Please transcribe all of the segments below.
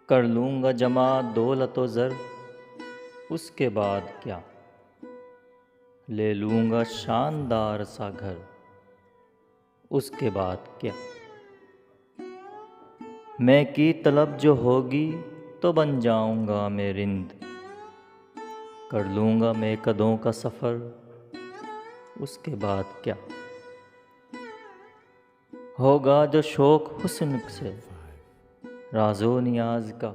कर लूँगा जमा दौलत व ज़र, उसके बाद क्या। ले लूँगा शानदार सा घर, उसके बाद क्या। मैं की तलब जो होगी तो बन जाऊँगा मैं रिंद। कर लूँगा मैं कदों का सफ़र, उसके बाद क्या। होगा जो शौक़ हुस्न से राज़ो नियाज़ का,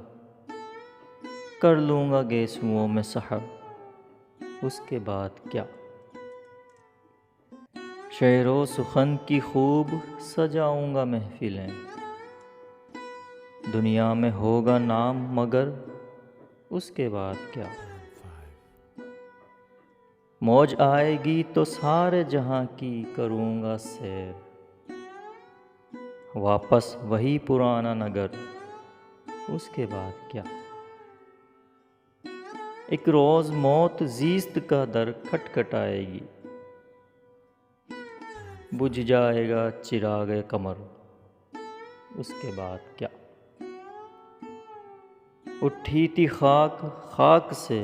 कर लूँगा गेसुओं में सहर, उसके बाद क्या। शेरो सुखन की खूब सजाऊँगा महफ़िलें, दुनिया में होगा नाम मगर उसके बाद क्या। मौज आएगी तो सारे जहां की करूँगा सैर, वापस वही पुराना नगर, उसके बाद क्या। एक रोज़ मौत ज़ीस्त का दर खटखटाएगी, बुझ जाएगा चिरागे कमर, उसके बाद क्या। उठी थी खाक खाक से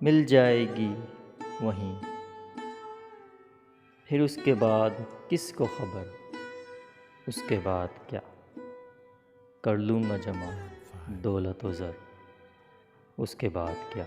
मिल जाएगी वहीं, फिर उसके बाद किसको खबर, उसके बाद क्या। कर लूँगा जमा दौलत व ज़र, उसके बाद क्या।